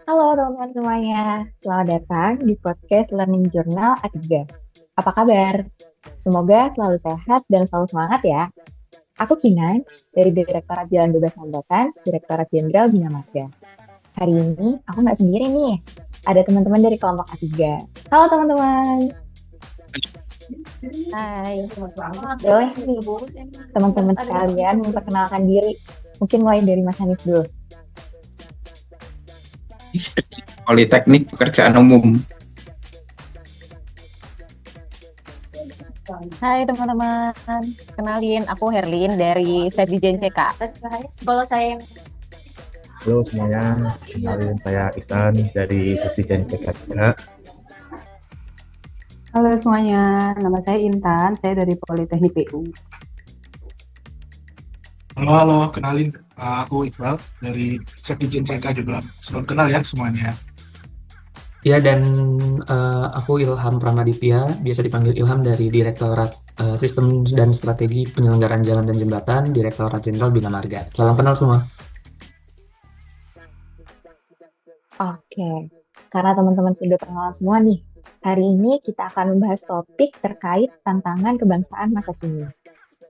Halo teman-teman semuanya, selamat datang di podcast Learning Journal A3. Apa kabar? Semoga selalu sehat dan selalu semangat ya. Aku Kinan, dari Direktorat Jalan Bebas Hambatan, Direktorat Jenderal Bina Marga. Hari ini aku nggak sendiri nih, ada teman-teman dari kelompok A3. Halo teman-teman. Hai, Boleh nih, teman-teman sekalian memperkenalkan diri. Mungkin mulai dari Mas Hanif dulu. Politeknik Pekerjaan Umum. hai teman-teman. Kenalin, aku Herlin dari Setdijen CK. Kalau saya Halo semuanya, kenalin saya Isan dari Sesdijen CK juga. Halo semuanya, nama saya Intan, saya dari Politeknik PU. Halo, kenalin aku Iqbal dari Sekjen CK juga. Selamat kenal ya semuanya. Ya, dan aku Ilham Pramaditya, biasa dipanggil Ilham dari Direktorat Sistem dan Strategi Penyelenggaraan Jalan dan Jembatan, Direktorat Jenderal Bina Marga. Salam kenal semua. Oke, karena teman-teman sudah kenal semua nih, hari ini kita akan membahas topik terkait tantangan kebangsaan masa kini.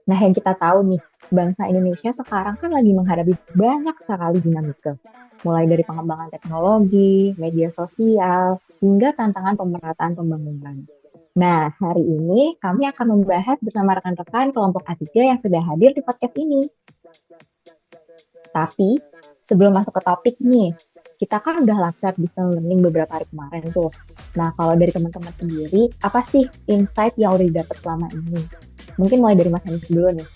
Nah, yang kita tahu nih, bangsa Indonesia sekarang kan lagi menghadapi banyak sekali dinamika. Mulai dari pengembangan teknologi, media sosial, hingga tantangan pemerataan pembangunan. Nah, hari ini kami akan membahas bersama rekan-rekan kelompok A3 yang sudah hadir di podcast ini. Tapi, sebelum masuk ke topik nih, kita kan udah laksar distance learning beberapa hari kemarin tuh. Nah, kalau dari teman-teman sendiri, apa sih insight yang udah didapat selama ini? Mungkin mulai dari Mas Hanif dulu nih.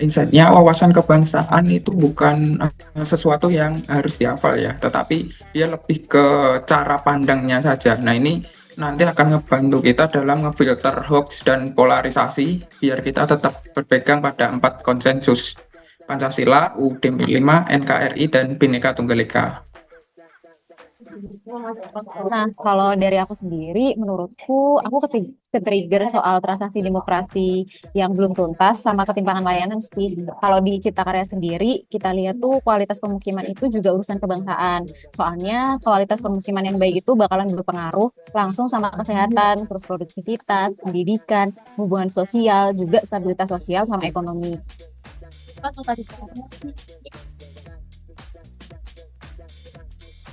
Insight-nya wawasan kebangsaan itu bukan sesuatu yang harus dihafal ya, tetapi dia lebih ke cara pandangnya saja. Nah, ini nanti akan ngebantu kita dalam ngefilter hoax dan polarisasi biar kita tetap berpegang pada 4 konsensus: Pancasila, UUD 45, NKRI, dan Bhinneka Tunggal Ika. Nah, kalau dari aku sendiri, menurutku aku ke-trigger soal transaksi demokrasi yang belum tuntas sama ketimpangan layanan sih. Kalau di Cipta Karya sendiri, kita lihat tuh kualitas pemukiman itu juga urusan kebangsaan. Soalnya kualitas pemukiman yang baik itu bakalan berpengaruh langsung sama kesehatan, terus produktivitas, pendidikan, hubungan sosial, juga stabilitas sosial sama ekonomi.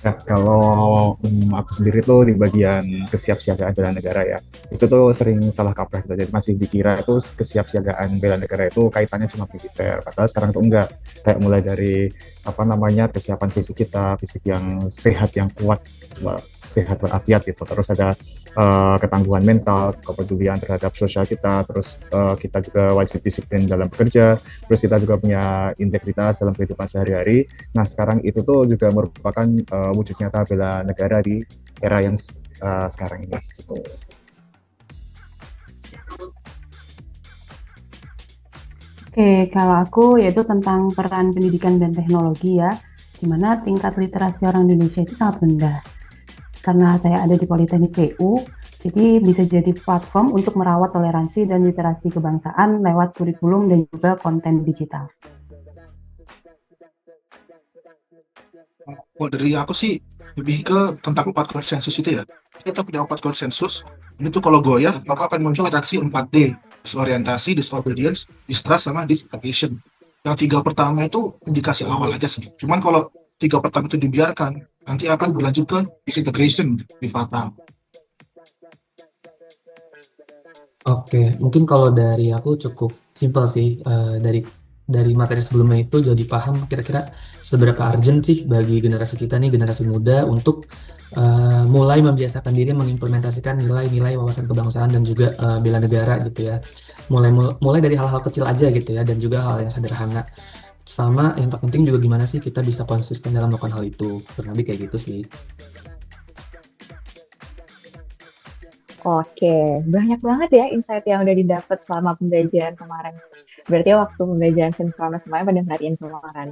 Ya, kalau aku sendiri tuh di bagian kesiapsiagaan bela negara ya, itu tuh sering salah kaprah gitu. Jadi masih dikira itu kesiapsiagaan bela negara itu kaitannya cuma militer, padahal sekarang tuh enggak. Kayak mulai dari apa namanya kesiapan fisik kita, fisik yang sehat, yang kuat, sehat walafiat gitu. Terus ada ketangguhan mental, kepedulian terhadap sosial kita, terus kita juga wajib disiplin dalam bekerja, terus kita juga punya integritas dalam kehidupan sehari-hari. Nah, sekarang itu tuh juga merupakan wujud nyata bela negara di era yang sekarang ini. Gitu. Oke, kalau aku yaitu tentang peran pendidikan dan teknologi ya, di mana tingkat literasi orang Indonesia itu sangat rendah. Karena saya ada di Politeknik PU, jadi bisa jadi platform untuk merawat toleransi dan literasi kebangsaan lewat kurikulum dan juga konten digital. Oh, dari aku sih lebih ke tentang 4 konsensus itu ya. Kita punya 4 konsensus. Ini tuh kalau goyah, maka akan muncul reaksi 4D. Disorientasi, disobedience, distrust, sama disintegration. Yang 3 pertama itu indikasi awal aja sih. Cuman kalau 3 pertama itu dibiarkan, nanti akan berlanjut ke disintegration di fatal. Oke, mungkin kalau dari aku cukup simpel sih. Dari materi sebelumnya itu jadi paham kira-kira seberapa urgent sih bagi generasi kita nih, generasi muda untuk mulai membiasakan diri mengimplementasikan nilai-nilai wawasan kebangsaan dan juga bela negara gitu ya. Mulai dari hal-hal kecil aja gitu ya, dan juga hal yang sederhana. Sama yang terpenting juga gimana sih kita bisa konsisten dalam melakukan hal itu. Kurang lebih kayak gitu sih. Oke, banyak banget ya insight yang udah didapat selama pembelajaran kemarin. Berarti waktu pembelajaran sinkronus kemarin pada harian semua kan?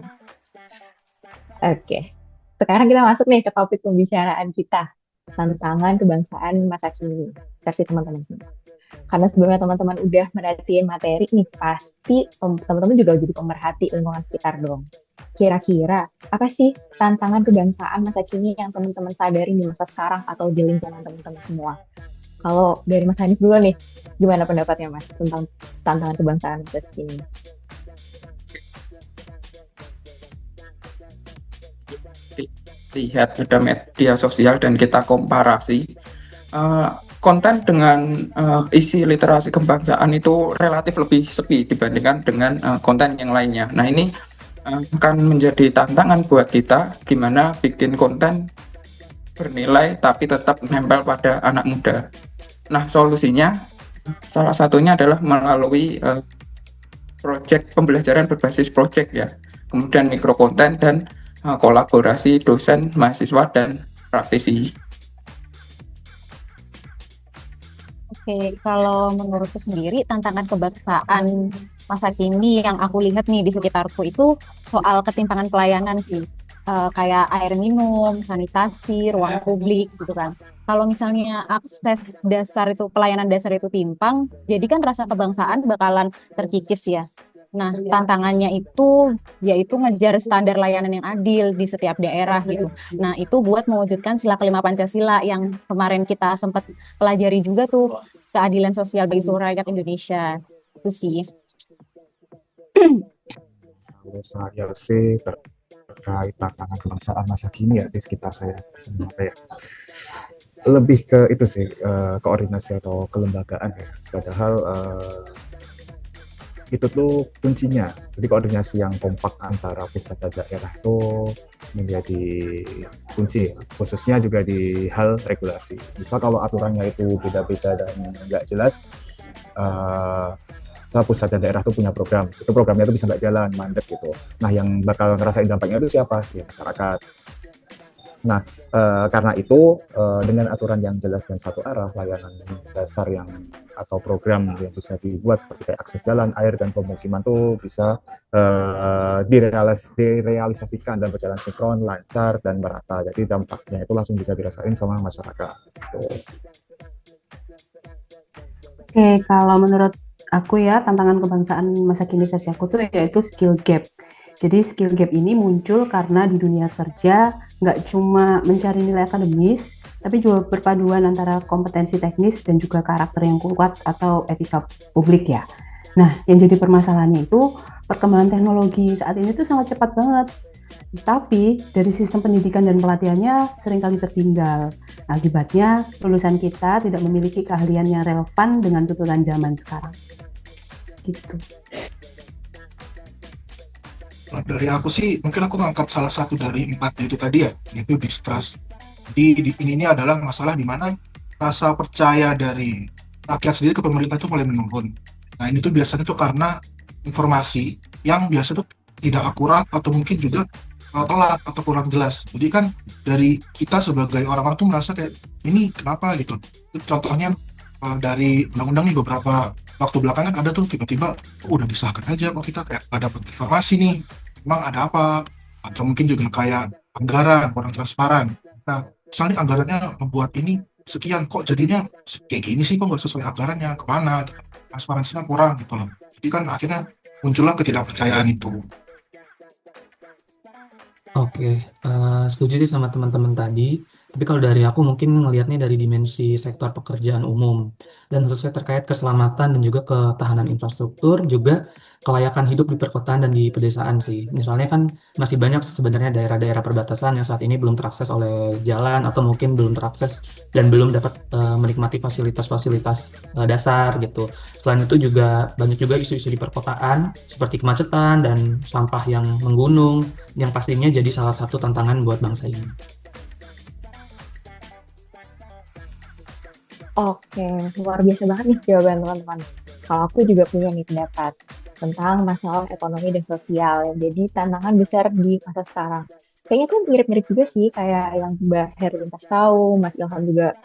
Oke, sekarang kita masuk nih ke topik pembicaraan kita. Tantangan kebangsaan masa kini. Versi teman-teman semua. Karena sebelumnya teman-teman udah merhatiin materi nih, pasti teman-teman juga jadi pemerhati lingkungan sekitar dong. Kira-kira apa sih tantangan kebangsaan masa kini yang teman-teman sadari di masa sekarang atau di lingkungan teman-teman semua? Kalau dari Mas Hanif dulu nih, gimana pendapatnya Mas tentang tantangan kebangsaan masa kini? Lihat ada media sosial dan kita komparasi konten dengan isi literasi kebangsaan itu relatif lebih sepi dibandingkan dengan konten yang lainnya. Nah ini akan menjadi tantangan buat kita gimana bikin konten bernilai tapi tetap nempel pada anak muda. Nah solusinya salah satunya adalah melalui project pembelajaran berbasis project ya, kemudian mikrokonten dan kolaborasi dosen, mahasiswa, dan praktisi. Oke, kalau menurutku sendiri tantangan kebangsaan masa kini yang aku lihat nih di sekitarku itu soal ketimpangan pelayanan sih. Kayak air minum, sanitasi, ruang publik gitu kan. Kalau misalnya akses dasar itu, pelayanan dasar itu timpang, jadi kan rasa kebangsaan bakalan terkikis ya. Nah, tantangannya itu yaitu ngejar standar layanan yang adil di setiap daerah gitu. Nah, itu buat mewujudkan sila kelima Pancasila yang kemarin kita sempat pelajari juga tuh, keadilan sosial bagi seluruh rakyat Indonesia. Itu sih. Kalau saya sih terkait tantangan kebangsaan masa kini ya di sekitar saya, apa ya, lebih ke itu sih, koordinasi atau kelembagaan ya. Padahal itu tuh kuncinya. Jadi koordinasi yang kompak antara pusat dan daerah itu menjadi kunci, khususnya juga di hal regulasi. Misal kalau aturannya itu beda-beda dan nggak jelas, pusat dan daerah itu punya program, itu programnya itu bisa nggak jalan, mandek gitu. Nah yang bakal ngerasain dampaknya itu siapa? Ya masyarakat. Nah, karena itu dengan aturan yang jelas dan satu arah, layanan dasar yang atau program yang bisa dibuat seperti kayak akses jalan, air, dan pemukiman tuh bisa direalisasikan dan berjalan sinkron, lancar, dan merata. Jadi dampaknya itu langsung bisa dirasain sama masyarakat. Oke, kalau menurut aku ya, tantangan kebangsaan masa kini versi aku tuh yaitu skill gap. Jadi skill gap ini muncul karena di dunia kerja nggak cuma mencari nilai akademis, tapi juga perpaduan antara kompetensi teknis dan juga karakter yang kuat atau etika publik ya. Nah, yang jadi permasalahannya itu perkembangan teknologi saat ini tuh sangat cepat banget. Tapi dari sistem pendidikan dan pelatihannya seringkali tertinggal. Akibatnya lulusan kita tidak memiliki keahlian yang relevan dengan tuntutan zaman sekarang. Gitu. Nah, dari aku sih, mungkin aku ngangkat salah satu dari 4D itu tadi ya, yaitu distrust. Jadi ini adalah masalah di mana rasa percaya dari rakyat sendiri ke pemerintah itu mulai menurun. Nah ini tuh biasanya tuh karena informasi yang biasa tuh tidak akurat atau mungkin juga telat atau kurang jelas. Jadi kan dari kita sebagai orang-orang tuh merasa kayak ini kenapa gitu. Contohnya dari undang-undang nih beberapa waktu belakangan ada tuh tiba-tiba udah disahkan aja kok kita kayak gak dapat informasi nih, emang ada apa, atau mungkin juga kayak anggaran kurang transparan. Nah misalnya anggarannya membuat ini sekian kok jadinya kayak gini sih, kok nggak sesuai anggarannya, kemana gitu. Transparansinya kurang gitu loh. Jadi kan akhirnya muncullah ketidakpercayaan itu. Oke, setuju sih sama teman-teman tadi. Tapi kalau dari aku mungkin ngelihatnya dari dimensi sektor pekerjaan umum dan khususnya terkait keselamatan dan juga ketahanan infrastruktur, juga kelayakan hidup di perkotaan dan di pedesaan sih. Misalnya kan masih banyak sebenarnya daerah-daerah perbatasan yang saat ini belum terakses oleh jalan atau mungkin belum terakses dan belum dapat menikmati fasilitas-fasilitas dasar gitu. Selain itu juga banyak juga isu-isu di perkotaan seperti kemacetan dan sampah yang menggunung yang pastinya jadi salah satu tantangan buat bangsa ini. Oke, luar biasa banget nih jawaban teman-teman. Kalau aku juga punya nih pendapat tentang masalah ekonomi dan sosial yang jadi tantangan besar di masa sekarang. Kayaknya tuh mirip-mirip juga sih kayak yang Mbak Herlin kasih tahu, Mas Ilham juga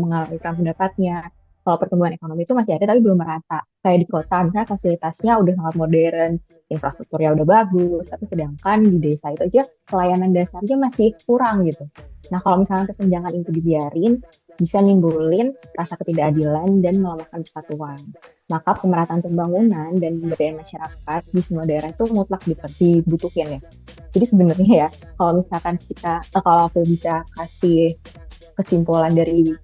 mengalami pendapatnya. Kalau pertumbuhan ekonomi itu masih ada tapi belum merata. Kayak di kota, misalnya fasilitasnya udah sangat modern, infrastrukturnya udah bagus, tapi sedangkan di desa itu aja pelayanan dasarnya masih kurang gitu. Nah kalau misalnya kesenjangan itu dibiarin, bisa nimbulin rasa ketidakadilan dan melemahkan persatuan. Maka pemerataan pembangunan dan pemberdayaan masyarakat di semua daerah itu mutlak dibutuhin ya. Jadi sebenarnya ya, kalau misalkan kalau aku bisa kasih kesimpulan dari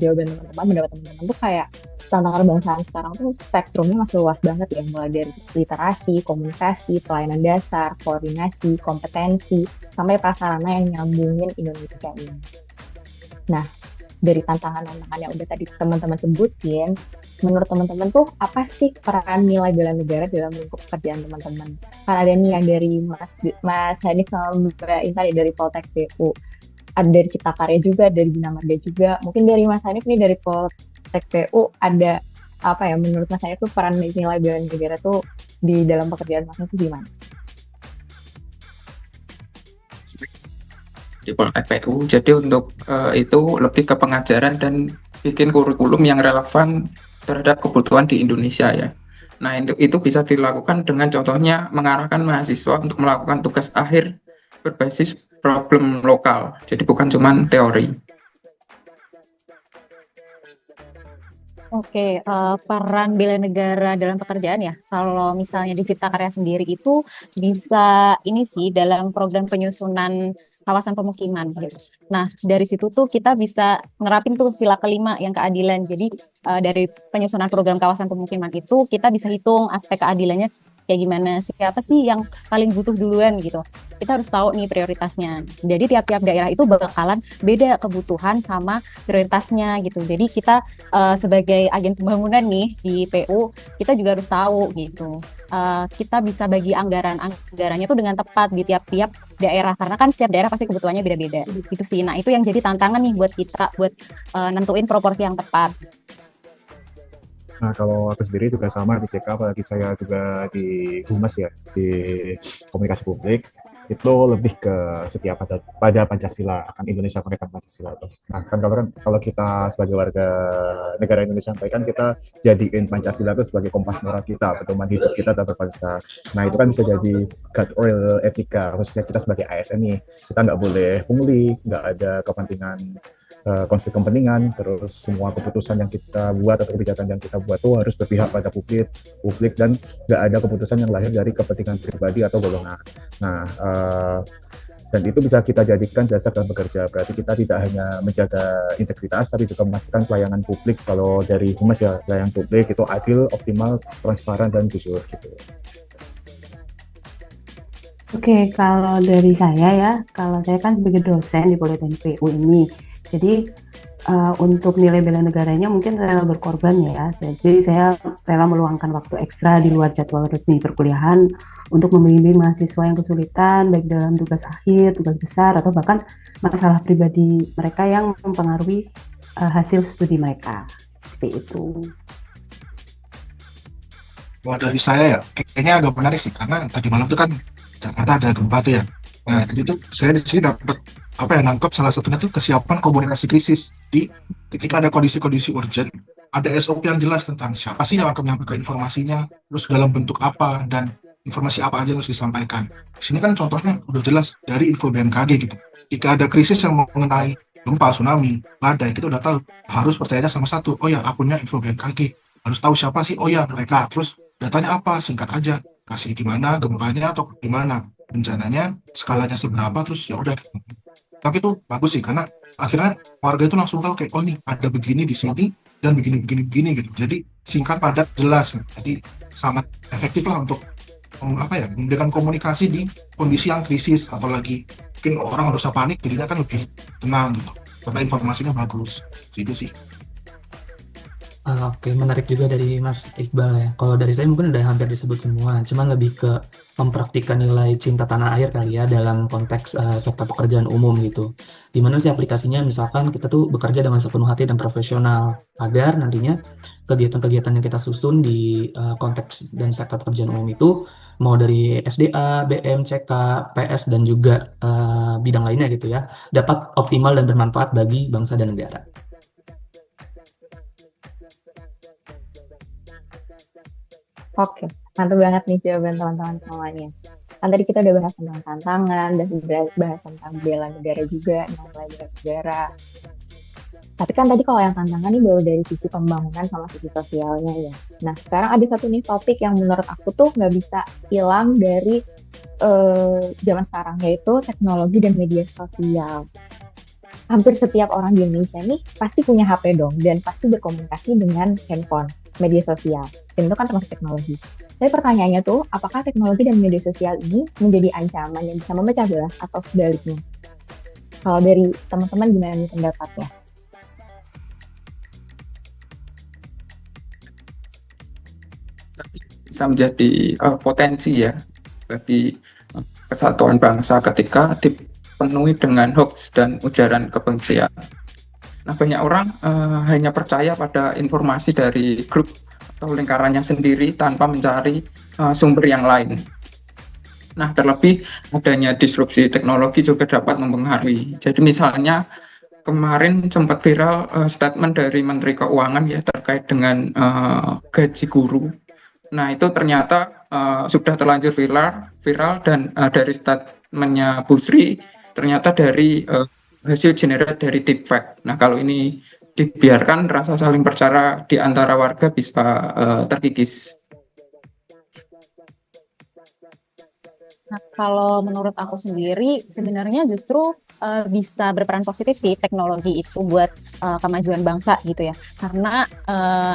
jawaban teman-teman, pendapat teman-teman tuh kayak tantangan kebangsaan sekarang tuh spektrumnya masih luas banget ya, mulai dari literasi, komunikasi, pelayanan dasar, koordinasi, kompetensi, sampai prasarana yang nyambungin Indonesia ini. Nah, dari tantangan-tantangan yang udah tadi teman-teman sebutin, menurut teman-teman tuh apa sih peran nilai bela negara dalam lingkup pekerjaan teman-teman? Kan ada nih yang dari Mas Hanif sama Mbak Intan ya, dari Poltek PU. Ada dari Cipta Karya juga, dari Bina Marga juga. Mungkin dari Mas Hanif nih dari Poltek PU ada apa ya, menurut Mas Hanif tuh peran nilai bela negara tuh di dalam pekerjaan Mas Hanif gimana? Di Poltek PU. Jadi untuk itu lebih ke pengajaran dan bikin kurikulum yang relevan terhadap kebutuhan di Indonesia ya. Nah, itu bisa dilakukan dengan contohnya mengarahkan mahasiswa untuk melakukan tugas akhir berbasis problem lokal. Jadi bukan cuma teori. Oke, peran bela negara dalam pekerjaan ya. Kalau misalnya di Cipta Karya sendiri itu bisa ini sih dalam program penyusunan kawasan pemukiman gitu. Nah, dari situ tuh kita bisa nerapin tuh sila kelima yang keadilan. Jadi dari penyusunan program kawasan pemukiman itu kita bisa hitung aspek keadilannya kayak gimana, siapa sih yang paling butuh duluan gitu. Kita harus tahu nih prioritasnya. Jadi tiap-tiap daerah itu bakalan beda kebutuhan sama prioritasnya gitu. Jadi kita sebagai agen pembangunan nih di PU, kita juga harus tahu gitu. Kita bisa bagi anggarannya tuh dengan tepat di tiap-tiap daerah, karena kan setiap daerah pasti kebutuhannya beda-beda gitu sih. Nah, itu yang jadi tantangan nih buat kita buat nentuin proporsi yang tepat. Nah, kalau aku sendiri juga sama di CK, apalagi saya juga di Humas ya, di komunikasi publik, itu lebih ke setia pada Pancasila, kan Indonesia pakai Pancasila tuh. Nah, kan kalau kita sebagai warga negara Indonesia kan kita jadiin Pancasila itu sebagai kompas moral kita, pedoman hidup kita dan berbangsa. Nah, itu kan bisa jadi guardrail etika, khususnya kita sebagai ASN nih. Kita nggak boleh pungli, nggak ada kepentingan konflik kepentingan, terus semua keputusan yang kita buat atau kebijakan yang kita buat tuh harus berpihak pada publik dan nggak ada keputusan yang lahir dari kepentingan pribadi atau golongan. Nah, dan itu bisa kita jadikan dasar dalam bekerja. Berarti kita tidak hanya menjaga integritas, tapi juga memastikan pelayanan publik. Kalau dari Humas ya, pelayanan publik itu adil, optimal, transparan, dan jujur gitu. Oke, kalau dari saya ya, kalau saya kan sebagai dosen di Politeknik PU ini, jadi untuk nilai bela negaranya mungkin rela berkorban ya. Jadi saya rela meluangkan waktu ekstra di luar jadwal resmi perkuliahan untuk membimbing mahasiswa yang kesulitan, baik dalam tugas akhir, tugas besar, atau bahkan masalah pribadi mereka yang mempengaruhi hasil studi mereka. Seperti itu. Kalau dari saya ya, kayaknya agak menarik sih, karena tadi malam tuh kan Jakarta ada gempa tuh ya. Nah, jadi tuh saya di sini dapat nangkep salah satunya tuh kesiapan komunikasi krisis. Ketika ada kondisi-kondisi urgent, ada SOP yang jelas tentang siapa sih yang akan menyampaikan informasinya, terus dalam bentuk apa, dan informasi apa aja yang harus disampaikan. Di sini kan contohnya udah jelas dari info BMKG gitu. Jika ada krisis yang mengenai gempa, tsunami, badai, kita udah tahu harus percaya sama satu. Oh ya, akunnya info BMKG. Harus tahu siapa sih? Oh ya, mereka. Terus datanya apa? Singkat aja. Kasih di mana gempanya atau di mana bencananya, skalanya seberapa, terus ya udah. Tapi itu bagus sih, karena akhirnya warga itu langsung tahu kayak, oh nih ada begini di sini dan begini gitu. Jadi singkat, padat, jelas. Jadi sangat efektif lah untuk memberikan komunikasi di kondisi yang krisis atau lagi mungkin orang harusnya panik, jadinya kan lebih tenang gitu karena informasinya bagus. Itu sih. Oke, menarik juga dari Mas Iqbal ya. Kalau dari saya mungkin udah hampir disebut semua, cuman lebih ke mempraktikkan nilai cinta tanah air kali ya dalam konteks sektor pekerjaan umum gitu. Dimana sih aplikasinya misalkan kita tuh bekerja dengan sepenuh hati dan profesional agar nantinya kegiatan-kegiatan yang kita susun di konteks dan sektor pekerjaan umum itu mau dari SDA, BM, CK, PS dan juga bidang lainnya gitu ya, dapat optimal dan bermanfaat bagi bangsa dan negara. Oke, mantap banget nih jawaban teman-teman semuanya. Kan tadi kita udah bahas tentang tantangan, dan udah bahas tentang bela negara juga, nilai bela negara. Tapi kan tadi kalau yang tantangan ini baru dari sisi pembangunan sama sisi sosialnya ya. Nah, sekarang ada satu nih topik yang menurut aku tuh nggak bisa hilang dari zaman sekarang, yaitu teknologi dan media sosial. Hampir setiap orang di Indonesia nih pasti punya HP dong, dan pasti berkomunikasi dengan handphone, media sosial. Dan itu kan termasuk teknologi. Tapi pertanyaannya tuh, apakah teknologi dan media sosial ini menjadi ancaman yang bisa memecah belah atau sebaliknya? Kalau dari teman-teman gimana nih pendapatnya? Tapi bisa menjadi potensi ya bagi kesatuan bangsa ketika dipenuhi dengan hoax dan ujaran kebencian. Nah, banyak orang hanya percaya pada informasi dari grup atau lingkarannya sendiri tanpa mencari sumber yang lain. Nah, terlebih adanya disrupsi teknologi juga dapat mempengaruhi. Jadi misalnya kemarin sempat viral statement dari Menteri Keuangan ya terkait dengan gaji guru. Nah, itu ternyata sudah terlanjur viral dan dari statementnya Bu Sri ternyata dari hasil generate dari deepfake. Nah, kalau ini dibiarkan, rasa saling percaya di antara warga bisa terkikis. Nah, kalau menurut aku sendiri, sebenarnya justru bisa berperan positif sih teknologi itu buat kemajuan bangsa gitu ya. Karena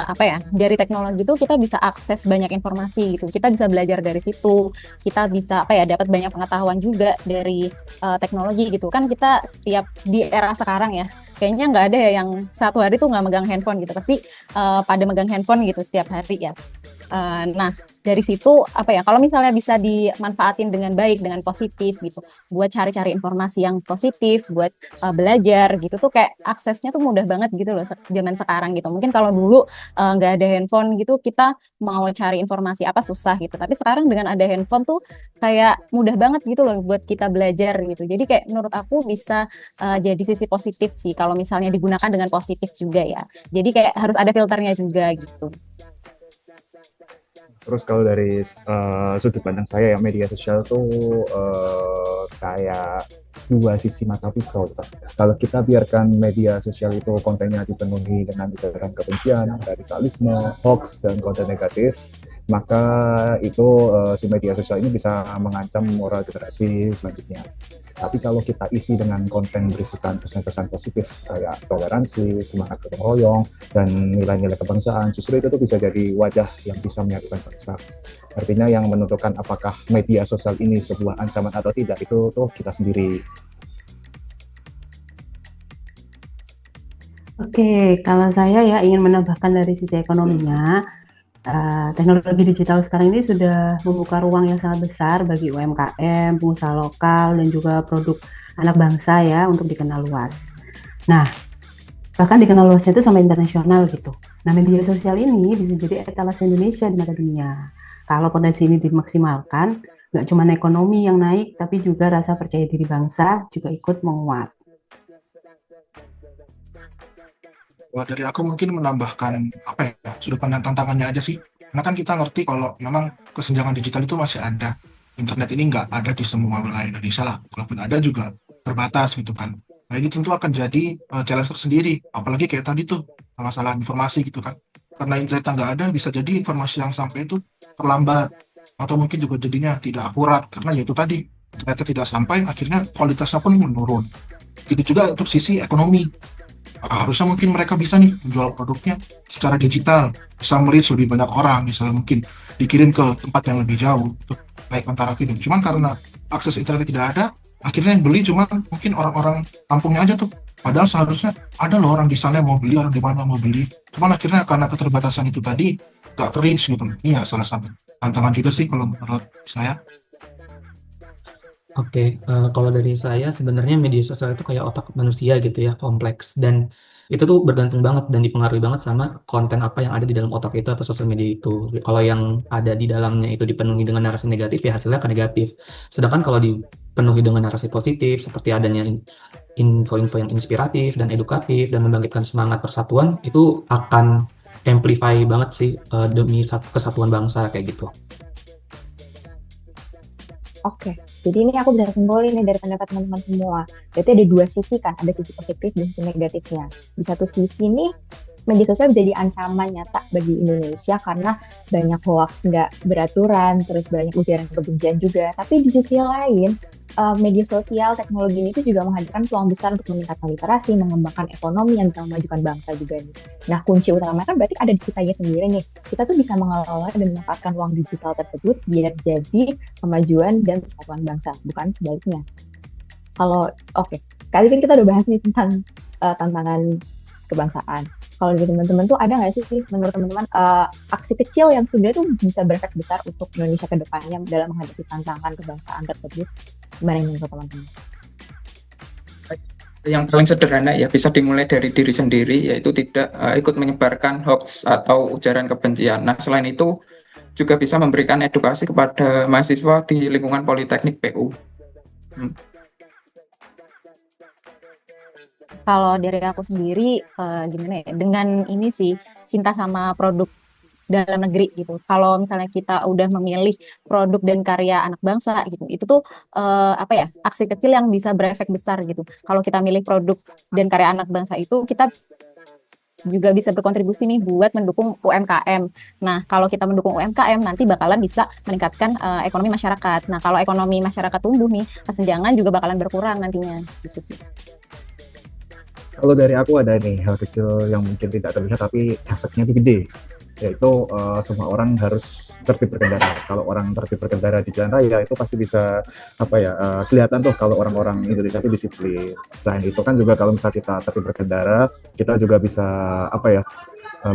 apa ya, dari teknologi itu kita bisa akses banyak informasi gitu. Kita bisa belajar dari situ. Kita bisa apa ya, dapat banyak pengetahuan juga dari teknologi gitu. Kan kita setiap di era sekarang ya, kayaknya nggak ada ya yang satu hari tuh nggak megang handphone gitu. Pasti pada megang handphone gitu setiap hari ya. Nah, dari situ apa ya, kalau misalnya bisa dimanfaatin dengan baik, dengan positif gitu, buat cari-cari informasi yang positif, buat belajar gitu tuh kayak aksesnya tuh mudah banget gitu loh zaman sekarang gitu. Mungkin kalau dulu nggak ada handphone gitu, kita mau cari informasi apa susah gitu. Tapi sekarang dengan ada handphone tuh kayak mudah banget gitu loh buat kita belajar gitu. Jadi kayak menurut aku bisa jadi sisi positif sih kalau misalnya digunakan dengan positif juga ya. Jadi kayak harus ada filternya juga gitu. Terus kalau dari sudut pandang saya ya, media sosial tuh kayak dua sisi mata pisau. Kalau kita biarkan media sosial itu kontennya dipenuhi dengan ujaran kebencian, radikalisme, hoax, dan konten negatif, maka itu si media sosial ini bisa mengancam moral generasi selanjutnya. Tapi kalau kita isi dengan konten berisikan pesan-pesan positif kayak toleransi, semangat gotong royong, dan nilai-nilai kebangsaan, justru itu tuh bisa jadi wajah yang bisa menyatukan bangsa. Artinya yang menentukan apakah media sosial ini sebuah ancaman atau tidak itu tuh kita sendiri. Oke, kalau saya ya ingin menambahkan dari sisi ekonominya, teknologi digital sekarang ini sudah membuka ruang yang sangat besar bagi UMKM, pengusaha lokal, dan juga produk anak bangsa ya untuk dikenal luas. Nah, bahkan dikenal luasnya itu sampai internasional gitu. Nah, media sosial ini bisa jadi etalase Indonesia di mata dunia. Kalau potensi ini dimaksimalkan, nggak cuma ekonomi yang naik, tapi juga rasa percaya diri bangsa juga ikut menguat. Wah, dari aku mungkin menambahkan apa ya, sudut pandang tantangannya aja sih. Karena kan kita ngerti kalau memang kesenjangan digital itu masih ada. Internet ini nggak ada di semua wilayah Indonesia lah. Kalaupun ada juga terbatas gitu kan. Nah ini tentu akan jadi challenge tersendiri. Apalagi kayak tadi tuh masalah informasi gitu kan. Karena internetnya nggak ada, bisa jadi informasi yang sampai itu terlambat. Atau mungkin juga jadinya tidak akurat. Karena ya itu tadi, internetnya tidak sampai, akhirnya kualitasnya pun menurun. Gitu juga untuk sisi ekonomi. Harusnya mungkin mereka bisa nih menjual produknya secara digital, bisa mereach lebih banyak orang, misalnya mungkin dikirim ke tempat yang lebih jauh untuk naik antara film. Cuman karena akses internet tidak ada, akhirnya yang beli cuma mungkin orang-orang kampungnya aja tuh. Padahal seharusnya ada loh orang di sana yang mau beli, orang di mana mau beli. Cuman akhirnya karena keterbatasan itu tadi gak reach gitu. Iya, salah satu tantangan juga sih kalau menurut saya. Oke, kalau dari saya sebenarnya media sosial itu kayak otak manusia gitu ya, kompleks dan itu tuh bergantung banget dan dipengaruhi banget sama konten apa yang ada di dalam otak itu atau sosial media itu. Kalau yang ada di dalamnya itu dipenuhi dengan narasi negatif ya hasilnya akan negatif. Sedangkan kalau dipenuhi dengan narasi positif seperti adanya info-info yang inspiratif dan edukatif dan membangkitkan semangat persatuan itu akan amplify banget sih demi kesatuan bangsa kayak gitu. Oke, jadi ini aku bisa simpulin nih dari pendapat teman-teman semua. Berarti ada dua sisi kan, ada sisi positif dan sisi negatifnya. Di satu sisi nih, media sosial menjadi ancaman nyata bagi Indonesia karena banyak hoax nggak beraturan, terus banyak ujaran kebencian juga. Tapi di sisi lain, media sosial, teknologi ini tuh juga menghadirkan peluang besar untuk meningkatkan literasi, mengembangkan ekonomi yang bisa memajukan bangsa juga nih. Nah, kunci utamanya kan berarti ada di kitanya sendiri nih. Kita tuh bisa mengelola dan memanfaatkan uang digital tersebut biar jadi kemajuan dan persatuan bangsa, bukan sebaliknya. Kalau oke, kali kan kita udah bahas nih tentang tantangan kebangsaan. Kalau dari teman-teman tuh ada nggak sih menurut teman-teman aksi kecil yang sebenarnya tuh bisa berefek besar untuk Indonesia ke depannya dalam menghadapi tantangan kebangsaan tersebut? Gimana ini menurut teman-teman? Yang paling sederhana ya bisa dimulai dari diri sendiri, yaitu tidak ikut menyebarkan hoax atau ujaran kebencian. Nah, selain itu juga bisa memberikan edukasi kepada mahasiswa di lingkungan Politeknik PU. Kalau dari aku sendiri gimana ya? Dengan ini sih cinta sama produk dalam negeri gitu. Kalau misalnya kita udah memilih produk dan karya anak bangsa gitu, itu tuh apa ya? Aksi kecil yang bisa berefek besar gitu. Kalau kita milih produk dan karya anak bangsa itu, kita juga bisa berkontribusi nih buat mendukung UMKM. Nah, kalau kita mendukung UMKM nanti bakalan bisa meningkatkan ekonomi masyarakat. Nah, kalau ekonomi masyarakat tumbuh nih, kesenjangan juga bakalan berkurang nantinya. Gitu sih. Kalau dari aku ada nih hal kecil yang mungkin tidak terlihat tapi efeknya itu gede, yaitu semua orang harus tertib berkendara. Kalau orang tertib berkendara di jalan raya itu pasti bisa kelihatan tuh kalau orang-orang Indonesia itu disiplin. Selain itu kan juga kalau misalnya kita tertib berkendara, kita juga bisa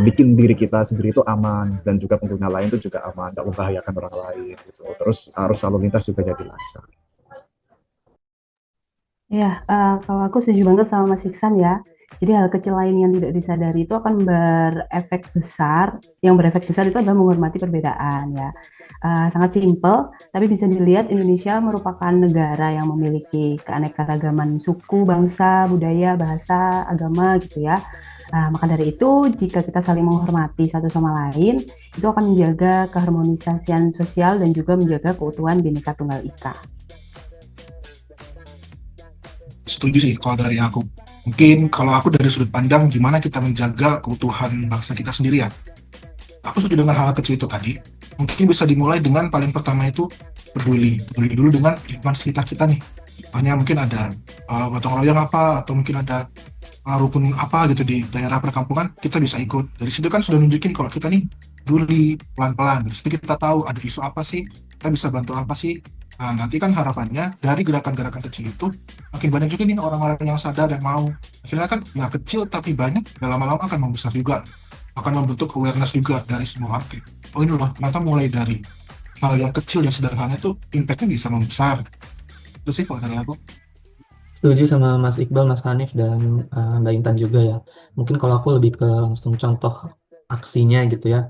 bikin diri kita sendiri itu aman dan juga pengguna lain itu juga aman, tidak membahayakan orang lain gitu. Terus arus lalu lintas juga jadi lancar. Ya, kalau aku setuju banget sama Mas Iksan ya. Jadi hal kecil lain yang tidak disadari itu akan berefek besar. Yang berefek besar itu adalah menghormati perbedaan ya. Sangat simpel, tapi bisa dilihat Indonesia merupakan negara yang memiliki keanekaragaman suku, bangsa, budaya, bahasa, agama gitu ya. Maka dari itu, jika kita saling menghormati satu sama lain, itu akan menjaga keharmonisasian sosial dan juga menjaga keutuhan Bhinneka Tunggal Ika. Setuju sih kalau dari aku. Mungkin kalau aku dari sudut pandang gimana kita menjaga keutuhan bangsa kita sendiri ya. Aku setuju dengan hal kecil itu tadi. Mungkin bisa dimulai dengan paling pertama itu peduli dulu dengan lingkungan sekitar kita nih. Hanya mungkin ada gotong royong apa atau mungkin ada rukun apa gitu di daerah perkampungan, kita bisa ikut. Dari situ kan sudah nunjukin kalau kita nih peduli pelan-pelan. Dari situ kita tahu ada isu apa sih, kita bisa bantu apa sih. Nah, nanti kan harapannya dari gerakan-gerakan kecil itu makin banyak juga nih orang-orang yang sadar yang mau. Akhirnya kan ya kecil tapi banyak, lama-lama akan membesar juga, akan membentuk awareness juga dari semua orang. Oh ini loh, ternyata mulai dari hal yang kecil yang sederhana itu impact-nya bisa membesar. Itu sih kalau dari aku. Setuju sama Mas Iqbal, Mas Hanif, dan Mbak Intan juga ya. Mungkin kalau aku lebih ke langsung contoh aksinya gitu ya.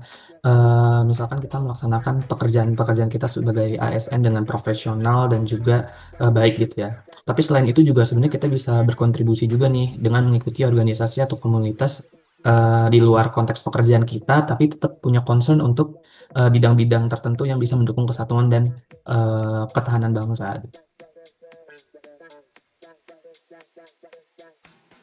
Misalkan kita melaksanakan pekerjaan-pekerjaan kita sebagai ASN dengan profesional dan juga baik gitu ya. Tapi selain itu juga sebenarnya kita bisa berkontribusi juga nih dengan mengikuti organisasi atau komunitas di luar konteks pekerjaan kita, tapi tetap punya concern untuk bidang-bidang tertentu yang bisa mendukung kesatuan dan ketahanan bangsa.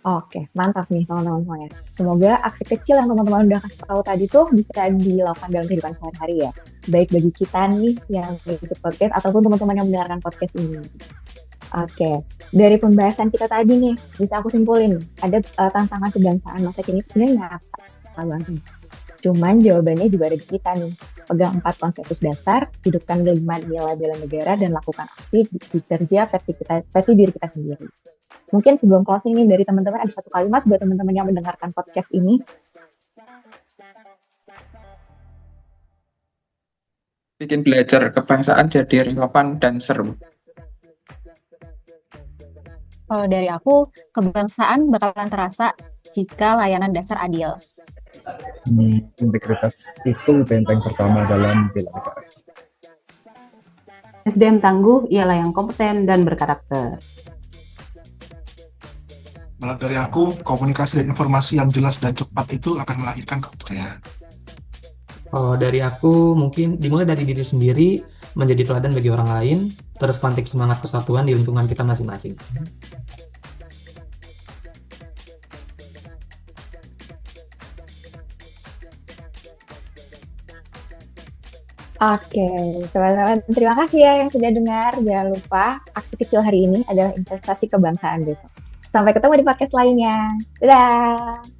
Oke, mantap nih teman-teman semuanya. Semoga aksi kecil yang teman-teman udah kasih tahu tadi tuh bisa dilakukan dalam kehidupan sehari-hari ya. Baik bagi kita nih yang ikut podcast ataupun teman-teman yang mendengarkan podcast ini. Oke, dari pembahasan kita tadi nih, bisa aku simpulin, ada tantangan kebangsaan masa kini sebenarnya nyata banget. Cuman jawabannya juga ada di kita nih. Pegang 4 konsensus dasar, hidupkan 5 nilai bela negara, dan lakukan aksi di kerja versi diri kita sendiri. Mungkin sebelum closing nih dari teman-teman ada satu kalimat buat teman-teman yang mendengarkan podcast ini. Bikin belajar kebangsaan jadi relevan dan seru. Kalau dari aku, kebangsaan bakalan terasa jika layanan dasar adil. Integritas itu benteng pertama dalam bela negara. SDM tangguh ialah yang kompeten dan berkarakter. Malah dari aku, komunikasi dan informasi yang jelas dan cepat itu akan melahirkan kepercayaan. Kalau dari aku mungkin dimulai dari diri sendiri, menjadi teladan bagi orang lain, terus pantik semangat persatuan di lingkungan kita masing-masing. Oke, teman-teman, terima kasih ya yang sudah dengar. Jangan lupa aksi kecil hari ini adalah investasi kebangsaan besok. Sampai ketemu di podcast lainnya. Dadah!